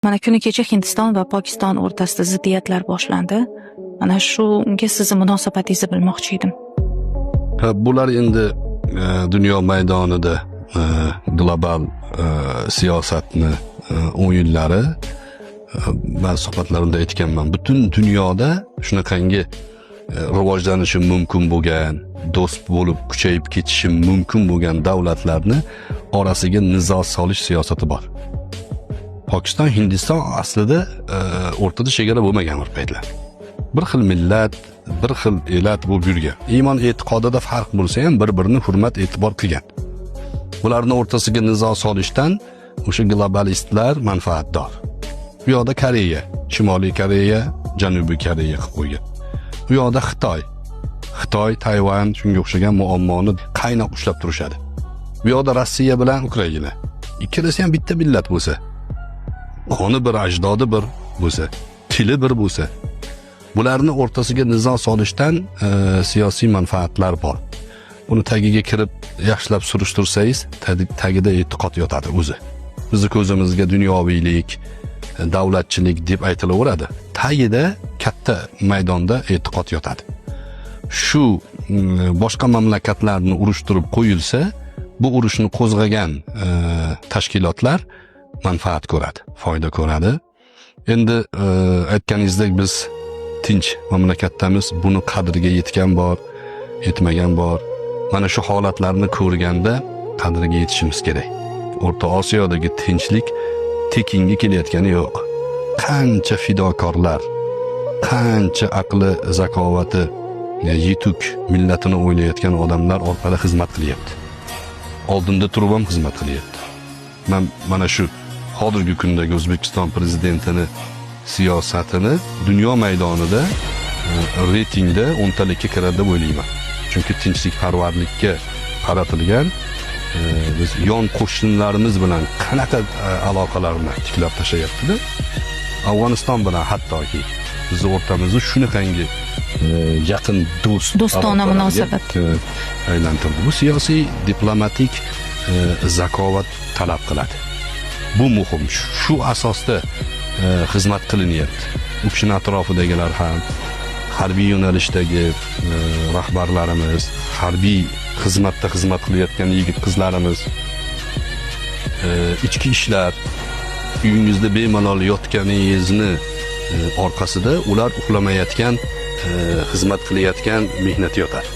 Mana kuni kecha Hindiston va Pokiston o'rtasida ziddiyatlar boshlandi. Mana shunga sizni munosabatingizni bilmoqchi edim. Bular endi dunyo maydonida global siyosatni o'yinlari. Ben suhbatlarimda aytganman, butun dunyoda shunaqangi rivojlanishi mumkin bo'lgan, do'st bo'lib kuchayib ketishi mumkin bo'lgan davlatlarni orasiga nizo solish siyosati bor. Pokiston, Hindiston aslida o'rtada chegara bo'lmagan bir paytlar. Bir xil millat, bir xil elat bo'lib yurgan. Iymon e'tiqodida farq bo'lsa ham bir-birini hurmat e'tibor qilgan. Bularning o'rtasiga nizo solishdan o'sha globalistlar manfaatdor. Bu yoqda Koreya, Shimoliy Koreya, Janubiy Koreya qilib qo'ygan. Bu yoqda Xitoy, Tayvan shunga o'xshagan muammoni qaynoq ushlab turishadi. Bu yoqda Rossiya bilan Ukraina. Ikkalasi ham bitta millat bo'lsa, qoni bir, ajdodi bir bo'lsa, tili bir bo'lsa, bularni o'rtasiga nizo solishdan siyosiy manfaatlar bor. Buni tagiga kirib yaxshilab surishtirsangiz, tagida e'tiqod yotadi o'zi. Bizni ko'zimizga dunyoviylik, davlatchilik deb aytilaveradi. Tagida katta maydonda e'tiqod yotadi. Shu boshqa mamlakatlarni urushtirib qo'yilsa, bu urushni qo'zg'agan tashkilotlar manfaat ko'radi, foyda ko'radi. Endi aytganingizdek biz tinch mamlakatdamiz, buni qadriga yetgan bor, yetmagan bor. Mana shu holatlarni ko'rganda qadriga yetishimiz kerak. O'rta Osiyodagi tinchlik tekinga kelayotgani yo'q. Qancha fidokorlar, qancha aqli, zakovati yetuk millatini o'ylayotgan odamlar orqali xizmat qilyapti. Oldinda turib ham xizmat qilyapti. Men mana shu hozirgi kundagi O'zbekiston prezidentining siyosatini dunyo maydonida reytingda 10talikka kiradi deb o'ylayman. Chunki tinchlikparvarlikka qaratilgan biz yon qo'shnilarimiz bilan qanaqa aloqalarni tiklab tashlayapti-da. Afg'oniston bilan hattoki biz o'rtamizda shunaqangi yaqin do'stona munosabat aylantirdi. Bu siyosiy, diplomatik zakovat talab qiladi. Bu muhim. Shu asosda xizmat qilinyapti. U kishining atrofidagilar ham, harbiy yo'nalishdagi rahbarlarimiz, harbiy xizmatda xizmat qilayotgan yigit qizlarimiz, ichki ishlar, uyingizda bemalol yotganingizni orqasida ular uxlamayotgan, xizmat qilayotgan mehnat yotadi.